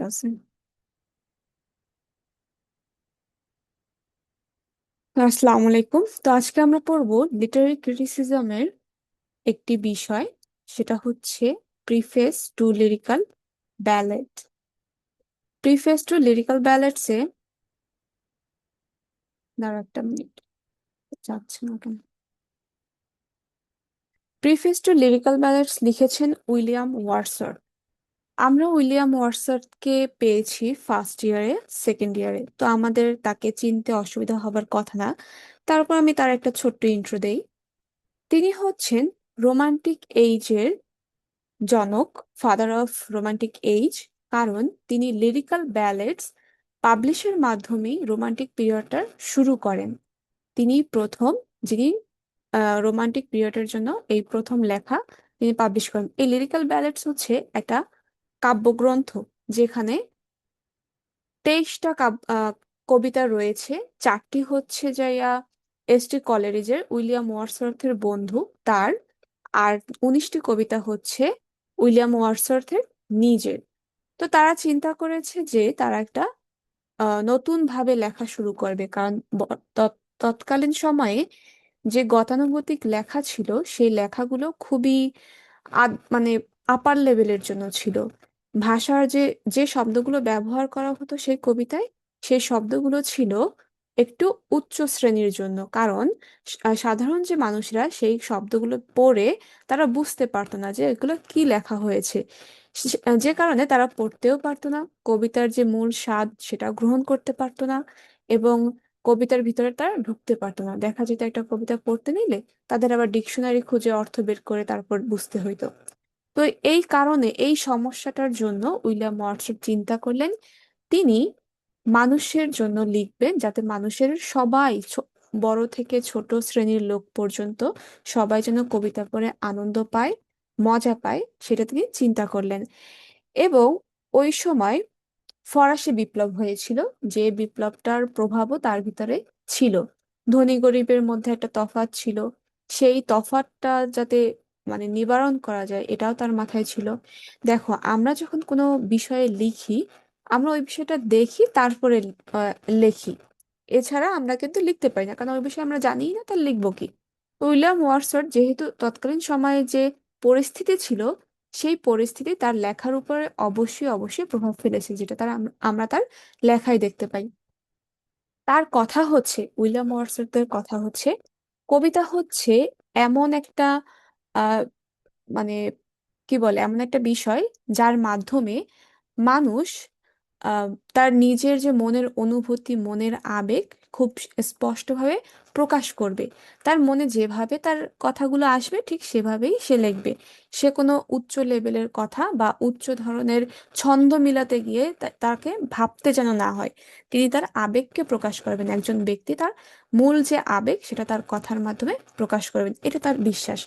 আছে। আসসালামু আলাইকুম। তো আজকে আমরা পড়বো লিটারারি ক্রিটিসিজমের একটি বিষয়, সেটা হচ্ছে preface to lyrical ballad. Preface to lyrical ব্যালেডসে, দাঁড়া একটা মিনিট, যাচ্ছে না কেন। প্রিফেস টু লিরিক্যাল ব্যালেডস লিখেছেন উইলিয়াম ওয়ার্ডসওয়ার্থ। আমরা উইলিয়াম ওয়ার্ডসওয়ার্থকে পেয়েছি ফার্স্ট ইয়ারে, সেকেন্ড ইয়ারে, তো আমাদের তাকে চিনতে অসুবিধা হবার কথা না। তারপর আমি তার একটা ছোট্ট ইন্ট্রো দেই। তিনি হচ্ছেন রোমান্টিক এইজের জনক, ফাদার অফ রোমান্টিক এইজ। কারণ তিনি লিরিক্যাল ব্যালেডস পাবলিশের মাধ্যমেই রোমান্টিক পিরিয়ডটা শুরু করেন। তিনি প্রথম, যিনি রোমান্টিক পিরিয়ডের জন্য এই প্রথম লেখা তিনি পাবলিশ করেন। এই লিরিক্যাল ব্যালেডস হচ্ছে একটা কাব্যগ্রন্থ, যেখানে 23টা কবিতা রয়েছে। 4টি হচ্ছে যাইয়া এস.টি. কলেরিজের, উইলিয়াম ওয়ার্ডসওয়ার্থের বন্ধু তার, আর 19টি কবিতা হচ্ছে উইলিয়াম ওয়ার্ডসওয়ার্থের নিজের। তো তারা চিন্তা করেছে যে তারা একটা নতুন ভাবে লেখা শুরু করবে, কারণ তৎকালীন সময়ে যে গতানুগতিক লেখা ছিল সেই লেখাগুলো খুবই মানে আপার লেভেলের জন্য ছিল। ভাষার যে যে শব্দগুলো ব্যবহার করা হতো সেই কবিতায়, সেই শব্দগুলো ছিল একটু উচ্চ শ্রেণীর জন্য। কারণ সাধারণ যে মানুষরা সেই শব্দগুলো পড়ে তারা বুঝতে পারতো না যে এগুলো কি লেখা হয়েছে। যে কারণে তারা পড়তেও পারতো না, কবিতার যে মূল স্বাদ সেটা গ্রহণ করতে পারতো না, এবং কবিতার ভিতরে তারা ঢুকতে পারতো না। দেখা যেত একটা কবিতা পড়তে নিলে তাদের আবার ডিকশনারি খুঁজে অর্থ বের করে তারপর বুঝতে হইতো। তো এই কারণে, এই সমস্যাটার জন্য উইলিয়াম ওয়ার্ডসওয়ার্থ চিন্তা করলেন তিনি মানুষের জন্য লিখবেন, যাতে মানুষের সবাই, বড় থেকে ছোট শ্রেণীর লোক পর্যন্ত সবাই যেন কবিতা পড়ে আনন্দ পায়, মজা পায়, সেটা তিনি চিন্তা করলেন। এবং ওই সময় ফরাসি বিপ্লব হয়েছিল, যে বিপ্লবটার প্রভাবও তার ভিতরে ছিল। ধনী গরিবের মধ্যে একটা তফাৎ ছিল, সেই তফাৎটা যাতে মানে নিবারণ করা যায় এটাও তার মাথায় ছিল। দেখো, আমরা যখন কোনো বিষয়ে লিখি, আমরা ওই বিষয়টা দেখি তারপরে আহ, লেখি। এছাড়া আমরা কিন্তু লিখতে পারি না, কারণ ওই বিষয়ে আমরা জানি না, তার লিখবো কি। উইলিয়াম ওয়ার্ডসওয়ার্থ যেহেতু তৎকালীন সময়ে যে পরিস্থিতি ছিল, সেই পরিস্থিতি তার লেখার উপরে অবশ্যই অবশ্যই প্রভাব ফেলেছে, যেটা আমরা তার লেখায় দেখতে পাই। তার কথা হচ্ছে, উইলিয়াম ওয়ার্ডসওয়ার্থের কথা হচ্ছে, কবিতা হচ্ছে এমন একটা আহ মানে কি বলে, এমন একটা বিষয় যার মাধ্যমে মানুষ আহ, তার নিজের যে মনের অনুভূতি, মনের আবেগ খুব স্পষ্টভাবে প্রকাশ করবে। তার মনে যেভাবে তার কথাগুলো আসবে ঠিক সেভাবেই সে লিখবে। সে কোনো উচ্চ লেভেলের কথা বা উচ্চ ধরনের ছন্দ মিলাতে গিয়ে তাকে ভাবতে যেন না হয়। তিনি তার আবেগকে প্রকাশ করবেন, একজন ব্যক্তি তার মূল যে আবেগ সেটা তার কথার মাধ্যমে প্রকাশ করবেন, এটা তার বিশ্বাস।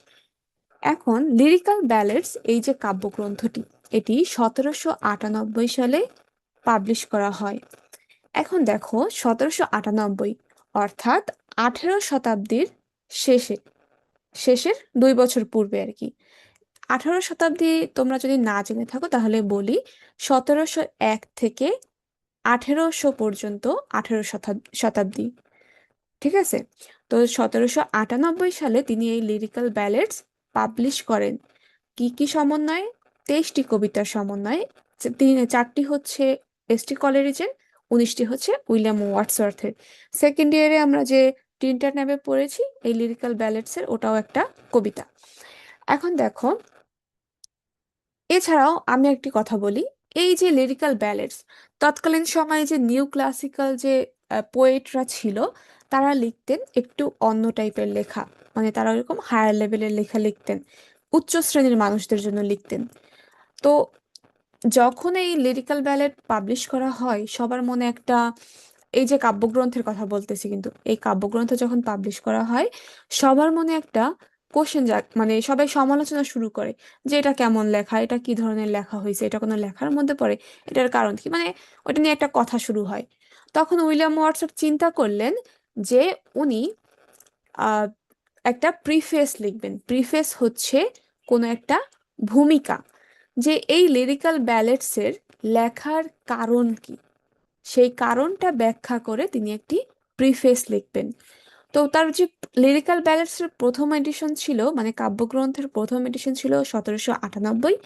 এখন লিরিক্যাল ব্যালেডস, এই যে কাব্যগ্রন্থটি, এটি 1798 সালে পাবলিশ করা হয়। এখন দেখো, 1798 অর্থাৎ 18 শতাব্দীর শেষে, শেষের 2 বছর পূর্বে আর কি। 18 শতাব্দী তোমরা যদি না জেনে থাকো তাহলে বলি, 1701 থেকে 1800 পর্যন্ত 18 শতাব্দী, ঠিক আছে। তো 1798 সালে তিনি এই লিরিক্যাল ব্যালেডস পাবলিশ করেন। কি কি সমন্বয়ে? 23টি কবিতার সমন্বয়ে। 4টি হচ্ছে এস.টি. কলেরিজের, 19টি হচ্ছে উইলিয়াম ওয়ার্ডসওয়ার্থের। সেকেন্ড ইয়ারে আমরা যে তিনটার নামে পড়েছি এই লিরিক্যাল ব্যালেডসের, ওটাও একটা কবিতা। এখন দেখো, এছাড়াও আমি একটি কথা বলি। এই যে লিরিক্যাল ব্যালেডস, তৎকালীন সময়ে যে নিউ ক্লাসিক্যাল যে পোয়েটরা ছিল, তারা লিখতেন একটু অন্য টাইপের লেখা, মানে তারা এরকম হায়ার লেভেলের লেখা লিখতেন, উচ্চ শ্রেণীর মানুষদের জন্য লিখতেন। তো যখন এই লিরিক্যাল ব্যালেড পাবলিশ করা হয়, সবার মনে একটা, এই যে কাব্যগ্রন্থের কথা বলতেছি, কিন্তু এই কাব্যগ্রন্থ যখন পাবলিশ করা হয়, সবার মনে একটা কোশ্চেন যাক, মানে সবাই সমালোচনা শুরু করে যে এটা কেমন লেখা, এটা কি ধরনের লেখা হয়েছে, এটা কোনো লেখার মধ্যে পড়ে, এটার কারণ কি, মানে ওটা নিয়ে একটা কথা শুরু হয়। তখন উইলিয়াম ওয়ার্ডসওয়ার্থ চিন্তা করলেন যে উনি আহ, একটা প্রিফেস লিখবেন। প্রিফেস হচ্ছে কোনো একটা ভূমিকা, যে এই লিরিক্যাল ব্যালেডসের লেখার কারণ কি, সেই কারণটা ব্যাখ্যা করে তিনি একটি প্রিফেস লিখবেন। তো তার যে লিরিক্যাল ব্যালেন্সের প্রথম এডিশন ছিল, মানে কাব্যগ্রন্থের প্রথম এডিশন ছিল 1798।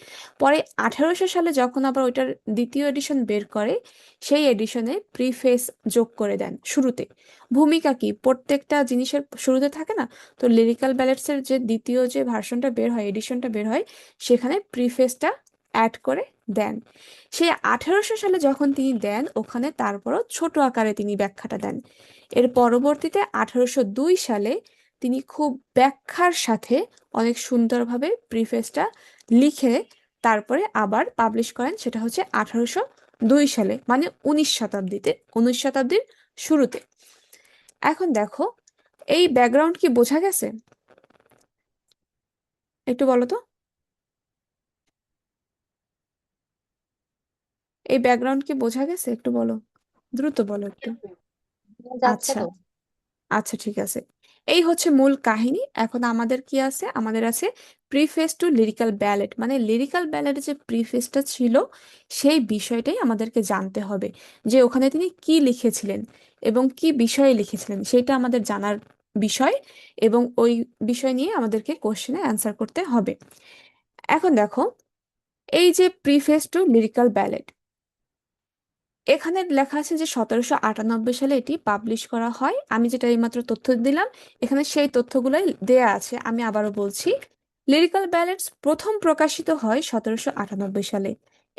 পরে 1800 সালে যখন আবার ওইটার দ্বিতীয় এডিশন বের করে, সেই এডিশনে প্রিফেস যোগ করে দেন শুরুতে। ভূমিকা কি, প্রত্যেকটা জিনিসের শুরুতে থাকে না? তো লিরিক্যাল ব্যালেন্সের যে দ্বিতীয় যে ভার্সনটা বের হয়, এডিশনটা বের হয়, সেখানে প্রিফেসটা অ্যাড করে দেন। সেই 1800 সালে যখন তিনি দেন, ওখানে তারপরও ছোট আকারে তিনি ব্যাখ্যাটা দেন। এর পরবর্তীতে 1802 সালে তিনি খুব ব্যাখ্যার সাথে অনেক সুন্দরভাবে প্রিফেসটা লিখে তারপরে আবার পাবলিশ করেন। সেটা হচ্ছে 1802 সালে, মানে 19 শতাব্দীতে, 19 শতাব্দীর শুরুতে। এখন দেখো, এই ব্যাকগ্রাউন্ড কি বোঝা গেছে? একটু বলো তো, এই ব্যাকগ্রাউন্ড কি বোঝা গেছে? একটু বলো, দ্রুত বলো একটু। যাচ্ছে আচ্ছা, তো। আচ্ছা, ঠিক আছে। এই হচ্ছে মূল কাহিনী। এখন আমাদের কি আছে? আমাদের আছে প্রিফেস টু লিরিক্যাল ব্যালেট, মানে লিরিক্যাল ব্যালেটে যে প্রিফেসটা ছিল, সেই বিষয়টাই আমাদেরকে জানতে হবে, যে ওখানে তিনি কি লিখেছিলেন এবং কি বিষয়ে লিখেছিলেন, সেটা আমাদের জানার বিষয়। এবং ওই বিষয় নিয়ে আমাদেরকে কোশ্চেনে অ্যান্সার করতে হবে। এখন দেখো, এই যে প্রিফেস টু লিরিক্যাল ব্যালেট, এখানে লেখা আছে যে 1798 সালে এটি পাবলিশ করা হয়। আমি যেটা এইমাত্র তথ্য দিলাম, এখানে সেই তথ্যগুলোই দেয়া আছে। আমি আবারও বলছি, লিরিক্যাল ব্যালেন্স প্রথম প্রকাশিত হয় 1798 সালে।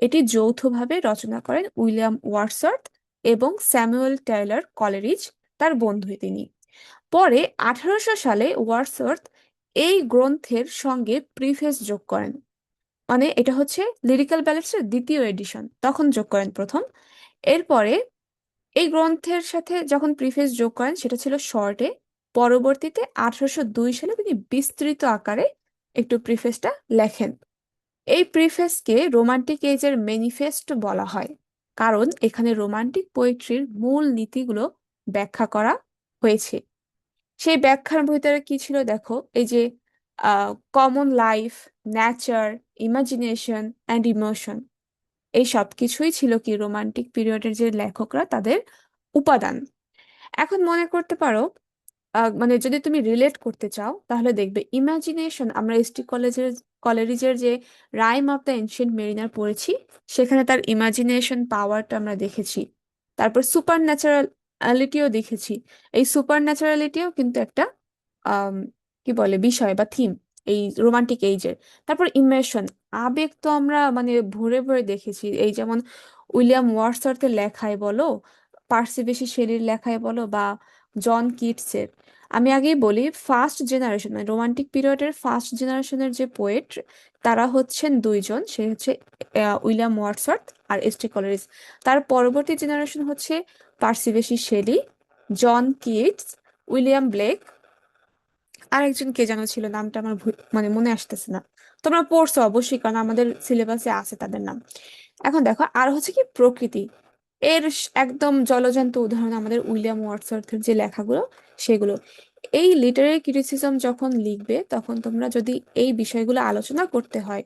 এটি যৌথভাবে রচনা করেন উইলিয়াম ওয়ার্ডসওয়ার্থ এবং স্যামুয়েল টেইলর কলেরিজ, তার বন্ধু তিনি। পরে 1800 সালে ওয়ার্ডসওয়ার্থ এই গ্রন্থের সঙ্গে প্রিফেস যোগ করেন, মানে এটা হচ্ছে লিরিক্যাল ব্যালেন্সের দ্বিতীয় এডিশন, তখন যোগ করেন প্রথম। এরপরে এই গ্রন্থের সাথে যখন প্রিফেস যোগ করেন, সেটা ছিল শর্টে। পরবর্তীতে 1802 সালে তিনি বিস্তৃত আকারে একটু প্রিফেসটা লেখেন। এই প্রিফেসকে রোমান্টিক এজের ম্যানিফেস্টো বলা হয়, কারণ এখানে রোমান্টিক পোয়েট্রির মূল নীতিগুলো ব্যাখ্যা করা হয়েছে। সেই ব্যাখ্যার ভিতরে কি ছিল দেখো, এই যে common life, nature, imagination and emotion, এই সব কিছুই ছিল কি রোমান্টিক পিরিয়ডের যে লেখকরা তাদের উপাদান। এখন মনে করতে পারো, মানে যদি তুমি রিলেট করতে চাও, তাহলে দেখবে ইমাজিনেশন, আমরা এসটি কলেরিজের যে rhyme of the ancient mariner পড়েছি, সেখানে তার ইমাজিনেশন পাওয়ারটা আমরা দেখেছি। তারপর সুপার ন্যাচারালিটিও দেখেছি। এই সুপার ন্যাচারালিটিও কিন্তু একটা আম, কি বলে বিষয় বা থিম এই রোমান্টিক এইজের। তারপর ইমোশন, আবেগ তো আমরা মানে ভরে ভরে দেখেছি। এই যেমন উইলিয়াম ওয়ার্ডসওয়ার্থের লেখায় বলো, পার্সি বিশি শেলির লেখায় বলো, বা জন কিটসের। আমি আগেই বলি, ফার্স্ট জেনারেশন মানে রোমান্টিক পিরিয়ডের ফার্স্ট জেনারেশনের যে পোয়েট, তারা হচ্ছেন দুইজন। সে হচ্ছে উইলিয়াম ওয়ার্ডসওয়ার্থ আর এসটি কলেরিজ। তার পরবর্তী জেনারেশন হচ্ছে Percy Bysshe Shelley, John Keats, William Blake, আর একজন কে যেন ছিল, নামটা আমার মানে মনে আসতেছে না। তোমরা পড়ছো অবশ্যই, কারণ আমাদের সিলেবাসে আছে তাদের নাম। এখন দেখো, আর হচ্ছে কি প্রকৃতি, এর একদম জলজান্ত উদাহরণ আমাদের উইলিয়াম ওয়ার্ডসওয়ার্থের যে লেখাগুলো, সেগুলো। এই লিটারারি ক্রিটিসিজম যখন লিখবে, তখন তোমরা যদি এই বিষয়গুলো আলোচনা করতে হয়,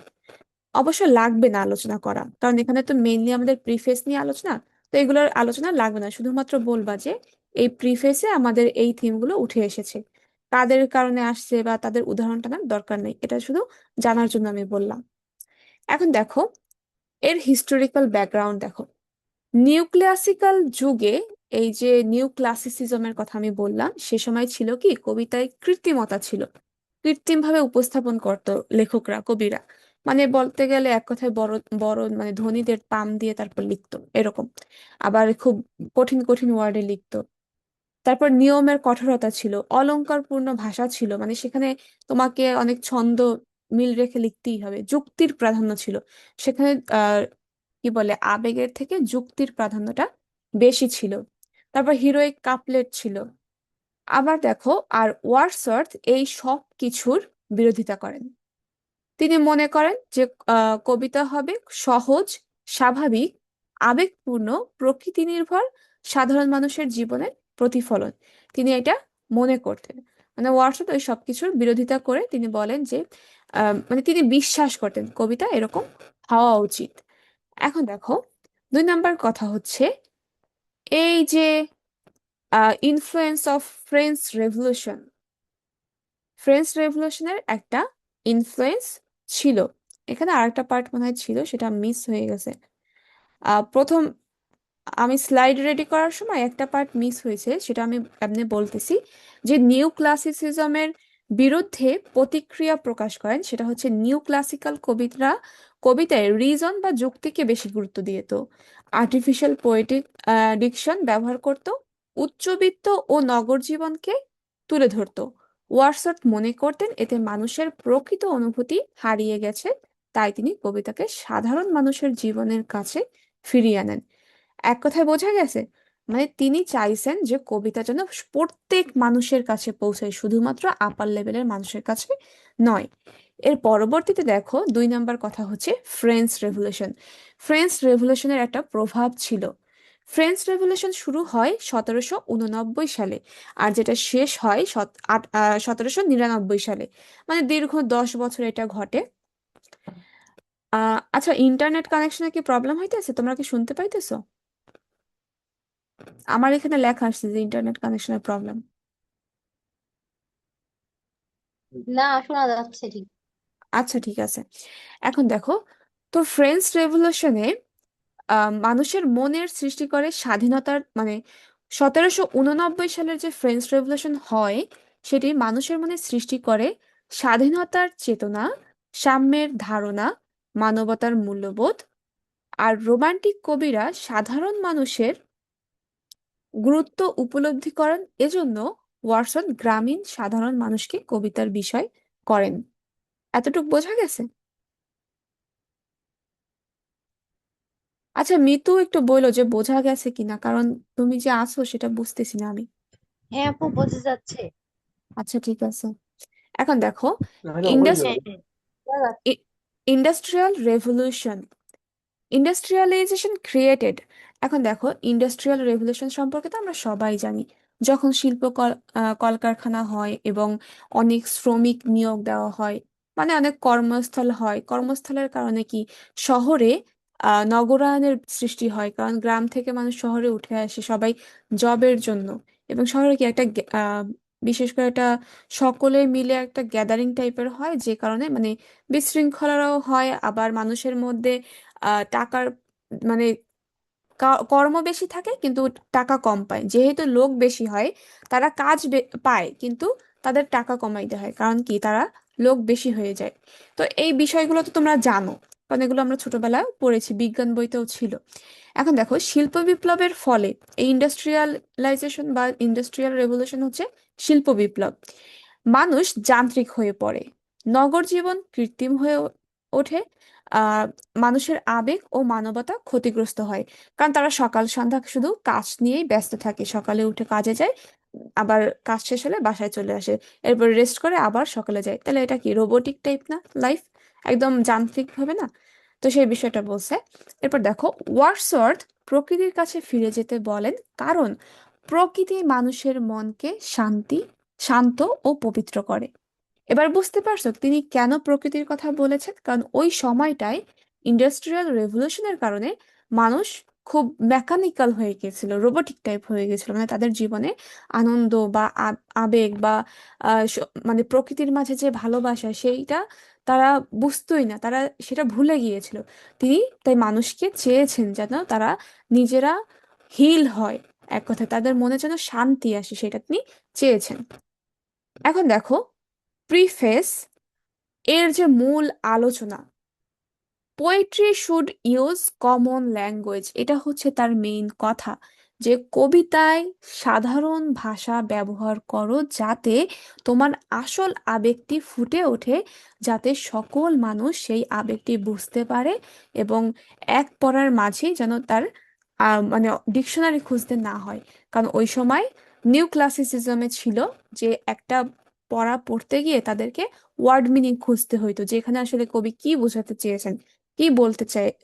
অবশ্য লাগবে না আলোচনা করা, কারণ এখানে তো মেইনলি আমাদের প্রিফেস নিয়ে আলোচনা। তো এগুলোর আলোচনা লাগবে না, শুধুমাত্র বলবা যে এই প্রিফেসে আমাদের এই থিমগুলো উঠে এসেছে, কাদের কারণে আসছে বা তাদের উদাহরণটা না দরকার নেই, এটা শুধু জানার জন্য আমি বললাম। এখন দেখো, এর হিস্টোরিক্যাল ব্যাকগ্রাউন্ড দেখো। নিউ ক্লাসিক্যাল যুগে, এই যে নিউ ক্লাসিসিজমের কথা আমি বললাম, সে সময় ছিল কি কবিতায় কৃত্রিমতা ছিল, কৃত্রিম ভাবে উপস্থাপন করতো লেখকরা, কবিরা। মানে বলতে গেলে এক কথায় বড় বড় মানে ধনীদের পাম দিয়ে তারপর লিখতো এরকম। আবার খুব কঠিন কঠিন ওয়ার্ডে লিখতো। তারপর নিয়মের কঠোরতা ছিল, অলংকারপূর্ণ ভাষা ছিল, মানে সেখানে তোমাকে অনেক ছন্দ মিল রেখে লিখতেই হবে। যুক্তির প্রাধান্য ছিল সেখানে, কি বলে, আবেগের থেকে যুক্তির প্রাধান্যটা বেশি ছিল। তারপর হিরোইক কাপলেট ছিল। আবার দেখো, আর ওয়ার্ডসওয়ার্থ এই সব কিছুর বিরোধিতা করেন। তিনি মনে করেন যে কবিতা হবে সহজ, স্বাভাবিক, আবেগপূর্ণ, প্রকৃতি নির্ভর, সাধারণ মানুষের জীবনের প্রতিফলন। তিনি এটা মনে করতেন। মানে ওয়ার্ডসওয়ার্থ ওই সবকিছুর বিরোধিতা করে তিনি বলেন যে মানে তিনি বিশ্বাস করতেন কবিতা এরকম হওয়া উচিত। এখন দেখো, দুই নাম্বার কথা হচ্ছে এই যে influence of French revolution, French রেভলিউশনের একটা ইনফ্লুয়েন্স ছিল। এখানে আরেকটা পার্ট মনে হয় ছিল, সেটা মিস হয়ে গেছে। প্রথম আমি স্লাইড রেডি করার সময় একটা পার্ট মিস হয়েছে, সেটা আমি এমনি বলতেছি। যে নিউ ক্লাসিসিজমের বিরুদ্ধে প্রতিক্রিয়া প্রকাশ করেন, সেটা হচ্ছে নিউ ক্লাসিক্যাল কবিরা কবিতায় রিজন বা যুক্তিকে বেশি গুরুত্ব দিত, আর্টিফিশিয়াল পোয়েটিক ডিকশন ব্যবহার করত, উচ্চবিত্ত ও নগর জীবনকে তুলে ধরতো। ওয়ারসওয়ার্থ মনে করতেন এতে মানুষের প্রকৃত অনুভূতি হারিয়ে গেছে, তাই তিনি কবিতাকে সাধারণ মানুষের জীবনের কাছে ফিরিয়ে আনেন। এক কথায় বোঝা গেছে, মানে তিনি চাইছেন যে কবিতা যেন প্রত্যেক মানুষের কাছে পৌঁছায়, শুধুমাত্র আপার লেভেলের মানুষের কাছে নয়। এর পরবর্তীতে দেখো, দুই নাম্বার কথা হচ্ছে ফ্রেঞ্চ রেভলিউশন। ফ্রেঞ্চ রেভলিউশনের একটা প্রভাব ছিল। ফ্রেঞ্চ রেভলিউশন শুরু হয় 1789 সালে, আর যেটা শেষ হয় 1799 সালে। মানে দীর্ঘ 10 বছর এটা ঘটে। আচ্ছা, ইন্টারনেট কানেকশনে কি প্রবলেম হইতেছে? তোমরা কি শুনতে পাইতেছো? আমার এখানে লেখা আসছে যে ইন্টারনেট কানেকশনের প্রবলেম। না, শোনা যাচ্ছে ঠিক। আচ্ছা, ঠিক আছে। এখন দেখো, তো ফ্রেঞ্চ রেভলিউশনে মানুষের মনের সৃষ্টি করে স্বাধীনতার, মানে 1789 সালের যে ফ্রেঞ্চ রেভলিউশন হয়, সেটি মানুষের মনে সৃষ্টি করে স্বাধীনতার চেতনা, সাম্যের ধারণা, মানবতার মূল্যবোধ। আর রোমান্টিক কবিরা সাধারণ মানুষের গুরুত্ব উপলব্ধি করেন, এজন্য ওয়াটসন গ্রামীণ সাধারণ মানুষকে কবিতার বিষয় করেন। এতটুকু বোঝা গেছে? আচ্ছা, মিতু একটু বললো যে বোঝা গেছে কিনা, কারণ তুমি যে আছো সেটা বুঝতেছি না আমি। হ্যাঁ আপু, বোঝা যাচ্ছে। আচ্ছা, ঠিক আছে। এখন দেখো, হ্যাঁ হ্যাঁ, বোঝা যাচ্ছে। Industrial revolution, industrialisation created. এখন দেখো, ইন্ডাস্ট্রিয়াল রেভলিউশন সম্পর্কে তো আমরা সবাই জানি। যখন কলকারখানা হয় এবং অনেক শ্রমিক নিয়োগ দেওয়া হয়, মানে অনেক কর্মস্থল হয়, কর্মস্থলের কারণে কি শহরে নগরায়নের সৃষ্টি হয়, কারণ গ্রাম থেকে মানুষ শহরে উঠে আসে সবাই জবের জন্য। এবং শহরে কি একটা বিশেষ করে একটা সকলে মিলে একটা গ্যাদারিং টাইপের হয়, যে কারণে মানে বিশৃঙ্খলাও হয়, আবার মানুষের মধ্যে টাকার মানে কর্ম বেশি থাকে কিন্তু টাকা কম পায়, যেহেতু লোক বেশি হয় তারা কাজ পায় কিন্তু তাদের টাকা কমাইতে হয়, কারণ কি তারা লোক বেশি হয়ে যায়। তো এই বিষয়গুলো তো তোমরা জানো, কারণ এগুলো আমরা ছোটবেলায় পড়েছি, বিজ্ঞান বইতেও ছিল। এখন দেখো, শিল্প বিপ্লবের ফলে এই ইন্ডাস্ট্রিয়ালাইজেশন বা ইন্ডাস্ট্রিয়াল রেভলিউশন হচ্ছে শিল্প বিপ্লব। মানুষ যান্ত্রিক হয়ে পড়ে, নগর জীবন কৃত্রিম হয়ে ওঠে, আহ মানুষের আবেগ ও মানবতা ক্ষতিগ্রস্ত হয়, কারণ তারা সকাল সন্ধ্যা শুধু কাজ নিয়েই ব্যস্ত থাকে। সকালে উঠে কাজে যায়, আবার কাজ শেষ হলে বাসায় চলে আসে, এরপর রেস্ট করে আবার সকালে যায়। তাহলে এটা কি রোবোটিক টাইপ না লাইফ? একদম যান্ত্রিক হবে না? তো সেই বিষয়টা বলছে। এরপর দেখো, ওয়ার্ডসওয়ার্থ প্রকৃতির কাছে ফিরে যেতে বলেন, কারণ প্রকৃতি মানুষের মনকে শান্ত ও পবিত্র করে। এবার বুঝতে পারছো তিনি কেন প্রকৃতির কথা বলেছেন? কারণ ওই সময়টায় ইন্ডাস্ট্রিয়াল রেভলিউশনের কারণে মানুষ খুব মেকানিক্যাল হয়ে গেছিল, রোবোটিক টাইপ হয়ে গেছিল, মানে তাদের জীবনে আনন্দ বা আবেগ বা মানে প্রকৃতির মাঝে যে ভালোবাসা সেইটা তারা বুঝতোই না, তারা সেটা ভুলে গিয়েছিল। তিনি তাই মানুষকে চেয়েছেন যেন তারা নিজেরা হিল হয়, এক কথায় তাদের মনে যেন শান্তি আসে, সেটা তিনি চেয়েছেন। এখন দেখো, প্রিফেস এর যে মূল আলোচনা, poetry should use common language, এটা হচ্ছে তার মেইন কথা। যে কবিতায় সাধারণ ভাষা ব্যবহার করো, যাতে তোমার আসল আবেগটি ফুটে ওঠে, যাতে সকল মানুষ সেই আবেগটি বুঝতে পারে, এবং এক পড়ার মাঝেই যেন তার মানে ডিকশনারি খুঁজতে না হয়। কারণ ওই সময় নিউ ক্লাসিসিজমে ছিল যে একটা পড়া পড়তে গিয়ে তাদেরকে ওয়ার্ড মিনিং খুঁজতে হইতো, যে এখানে আসলে কবি কি বোঝাতে চেয়েছেন, কি বলতে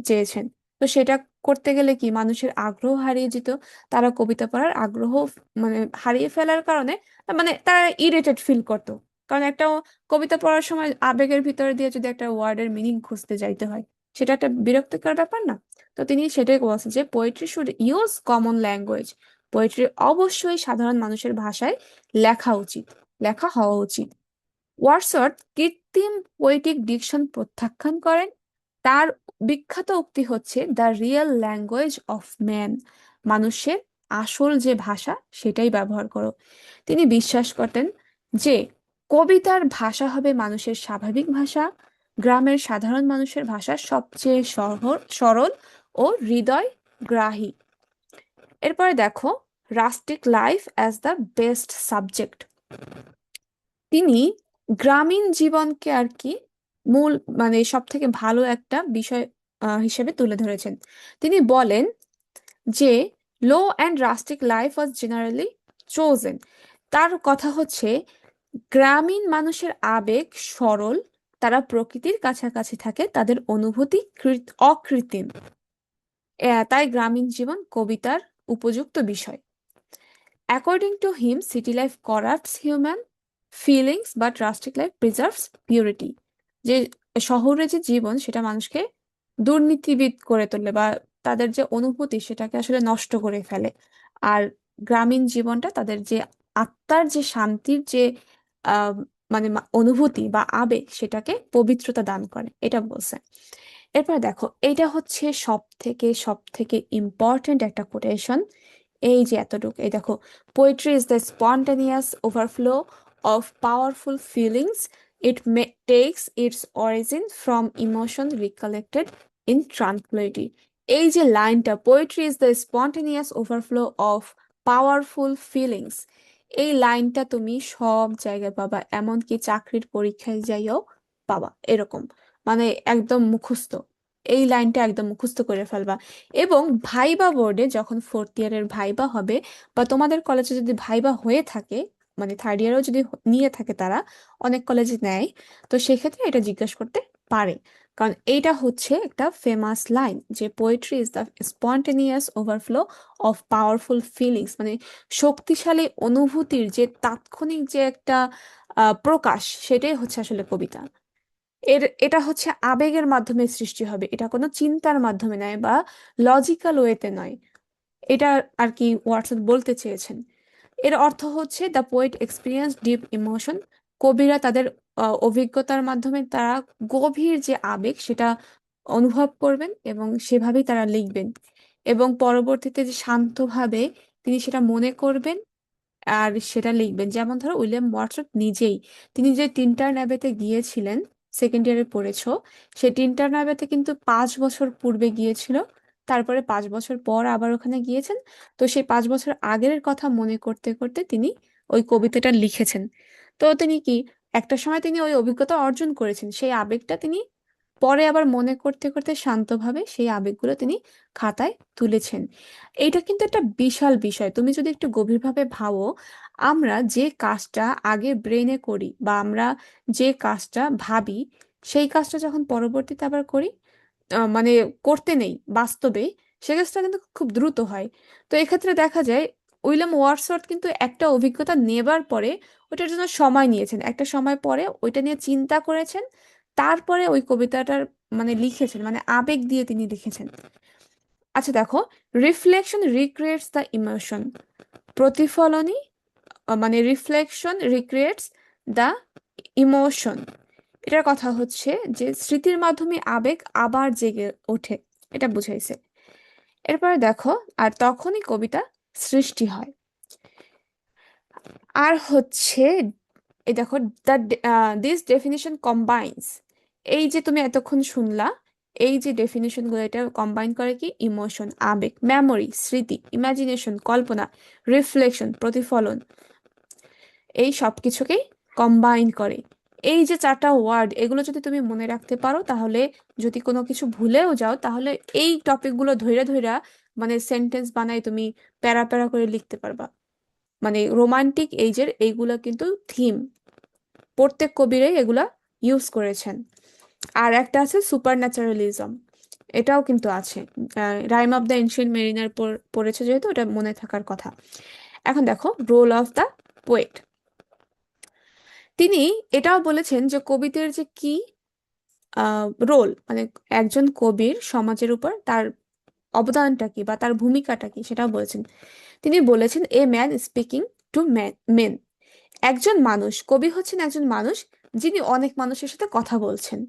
চেয়েছেন। তো সেটা করতে গেলে কি মানুষের আগ্রহ হারিয়ে যেত, তারা কবিতা পড়ার আগ্রহ মানে হারিয়ে ফেলার কারণে মানে তারা ইরিটেট ফিল করতো। কারণ একটা কবিতা পড়ার সময় আবেগের ভিতরে দিয়ে যদি একটা ওয়ার্ডের মিনিং খুঁজতে যাইতে হয়, সেটা একটা বিরক্তিকর ব্যাপার না? তো তিনি সেটাই বলছেন যে poetry should use common language. Poetry অবশ্যই সাধারণ মানুষের ভাষায় লেখা উচিত, লেখা হওয়া উচিত। ওয়ার্ডসওয়ার্থ কৃত্রিম পোয়েটিক ডিকশন প্রত্যাখ্যান করেন। তার বিখ্যাত উক্তি হচ্ছে the real language of man, মানুষের আসল যে ভাষা সেটাই ব্যবহার করো। তিনি বিশ্বাস করতেন যে কবিতার ভাষা হবে মানুষের স্বাভাবিক ভাষা, গ্রামের সাধারণ মানুষের ভাষা সবচেয়ে সরল ও হৃদয়গ্রাহী। এরপরে দেখো rustic life as the best subject. তিনি গ্রামীণ জীবনকে আর কি মূল মানে সব থেকে ভালো একটা বিষয় হিসেবে তুলে ধরেছেন। তিনি বলেন যে low and rustic life was generally chosen. তার কথা হচ্ছে গ্রামীণ মানুষের আবেগ সরল, তারা প্রকৃতির কাছাকাছি থাকে, তাদের অনুভূতি অকৃত্রিম। তাই গ্রামীণ জীবন কবিতার উপযুক্ত বিষয়। According to him, city life corrupts human feelings, but rustic life preserves purity. যে শহরে যে জীবন সেটা মানুষকে দুর্নীতিবিদ করে তোলে, বা তাদের যে অনুভূতি সেটাকে আসলে নষ্ট করে ফেলে। আর গ্রামীণ জীবনটা তাদের যে আত্মার যে শান্তির যে আহ মানে অনুভূতি বা আবেগ সেটাকে পবিত্রতা দান করে, এটা বলছে। এরপর দেখো এটা হচ্ছে সব থেকে ইম্পর্ট্যান্ট একটা কোটেশন। এই যে এতটুকু, এই দেখো, poetry is the spontaneous overflow of powerful feelings, takes its origin from emotion recollected in tranquility। এই যে লাইনটা, poetry is the spontaneous overflow of powerful feelings, এই লাইনটা তুমি সব জায়গায় পাবা, এমনকি চাকরির পরীক্ষায় যাইও পাবা এরকম, মানে একদম মুখস্থ। এই লাইনটা একদম মুখস্থ করে ফেলবা। এবং ভাইবা বোর্ডে যখন ফোর্থ ইয়ারের ভাইবা হবে, বা তোমাদের কলেজে যদি ভাইবা হয়ে থাকে, মানে থার্ড ইয়ারেও যদি নিয়ে থাকে তারা, অনেক কলেজে নেয়, তো সেক্ষেত্রে এটা জিজ্ঞেস করতে পারে। কারণ এইটা হচ্ছে একটা ফেমাস লাইন যে poetry is the spontaneous overflow of powerful feelings, মানে শক্তিশালী অনুভূতির যে তাৎক্ষণিক যে একটা প্রকাশ, সেটাই হচ্ছে আসলে কবিতা। এটা হচ্ছে আবেগের মাধ্যমে সৃষ্টি হবে, এটা কোনো চিন্তার মাধ্যমে নয় বা লজিক্যাল ওয়েতে নয়। এটা আর কি ওয়াটসন বলতে চেয়েছেন। এর অর্থ হচ্ছে the poet experience deep emotion, কবিরা তাদের অভিজ্ঞতার মাধ্যমে তারা গভীর যে আবেগ সেটা অনুভব করবেন এবং সেভাবেই তারা লিখবেন, এবং পরবর্তীতে যে শান্তভাবে তিনি সেটা মনে করবেন আর সেটা লিখবেন। যেমন ধরো উইলিয়াম ওয়াটসন নিজেই, তিনি যে টিন্টার ন্যাবেতে গিয়েছিলেন, সেকেন্ড ইয়ারে পড়েছো, সেই টিন্টার ন্যাবেতে কিন্তু 5 বছর পূর্বে গিয়েছিল, তারপরে 5 বছর পর আবার ওখানে গিয়েছেন। তো সেই 5 বছর আগের কথা মনে করতে করতে তিনি ওই কবিতাটা লিখেছেন। তো তিনি কি একটা সময় তিনি ওই অভিজ্ঞতা অর্জন করেছেন, সেই আবেগটা তিনি পরে আবার মনে করতে করতে শান্তভাবে সেই আবেগগুলো তিনি খাতায় তুলেছেন। এইটা কিন্তু একটা বিশাল বিষয়, তুমি যদি একটু গভীরভাবে ভাবো। আমরা যে কাজটা আগে ব্রেনে করি বা আমরা যে কাজটা ভাবি, সেই কাজটা যখন পরবর্তীতে আবার করি, মানে করতে নেই বাস্তবে, সে কাজটা কিন্তু খুব দ্রুত হয়। তো এক্ষেত্রে দেখা যায় উইলিয়াম ওয়ার্ডসওয়ার্থ কিন্তু একটা অভিজ্ঞতা নেবার পরে ওইটার জন্য সময় নিয়েছেন, একটা সময় পরে ওইটা নিয়ে চিন্তা করেছেন, তারপরে ওই কবিতাটার মানে লিখেছেন, মানে আবেগ দিয়ে তিনি লিখেছেন। আচ্ছা দেখো, রিফ্লেকশন রিক্রিয়েটস দ্য ইমোশন, প্রতিফলনই মানে রিফ্লেকশন রিক্রিয়েটস দ্য ইমোশন। এটার কথা হচ্ছে যে স্মৃতির মাধ্যমে আবেগ আবার জেগে ওঠে, এটা বুঝাইছে। এরপরে দেখো, আর তখনই কবিতা সৃষ্টি হয়। আর হচ্ছে এই দেখো, দ্য দিস ডেফিনিশন কম্বাইন্স, এই যে তুমি এতক্ষণ শুনলা, এই যে ডেফিনিশনগুলো এটা কম্বাইন করে কি, ইমোশন আবেগ, মেমোরি স্মৃতি, ইমাজিনেশন কল্পনা, রিফ্লেকশন প্রতিফলন, এই সব কিছুকেই কম্বাইন করে। এই যে 4টা ওয়ার্ড, এগুলো যদি তুমি মনে রাখতে পারো, তাহলে যদি কোনো কিছু ভুলেও যাও, তাহলে এই টপিকগুলো ধইরা ধইরা মানে সেন্টেন্স বানাই তুমি প্যারা প্যারা করে লিখতে পারবা। মানে রোমান্টিক এইজের এইগুলা কিন্তু থিম, প্রত্যেক কবিরাই এগুলা ইউজ করেছেন। আর একটা আছে সুপার ন্যাচারালিজম, এটাও কিন্তু আছে। Rhyme of the ancient mariner পড়েছে যেহেতু, এটা মনে থাকার কথা। এখন দেখো রোল অফ দ্য পোয়েট, তিনি এটাও বলেছেন যে কবিদের যে কি রোল, মানে একজন কবির সমাজের উপর তার অবদানটা কি বা তার ভূমিকাটা কি সেটা বলেছেন। তিনি বলেছেন a man speaking to men, একজন মানুষ, কবি হচ্ছেন একজন মানুষ যিনি অনেক মানুষের সাথে কথা বলছেন।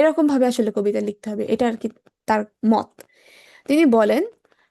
এরকম ভাবে আসলে কবিতা লিখতে হবে, এটা আর কি তার মত। তিনি বলেন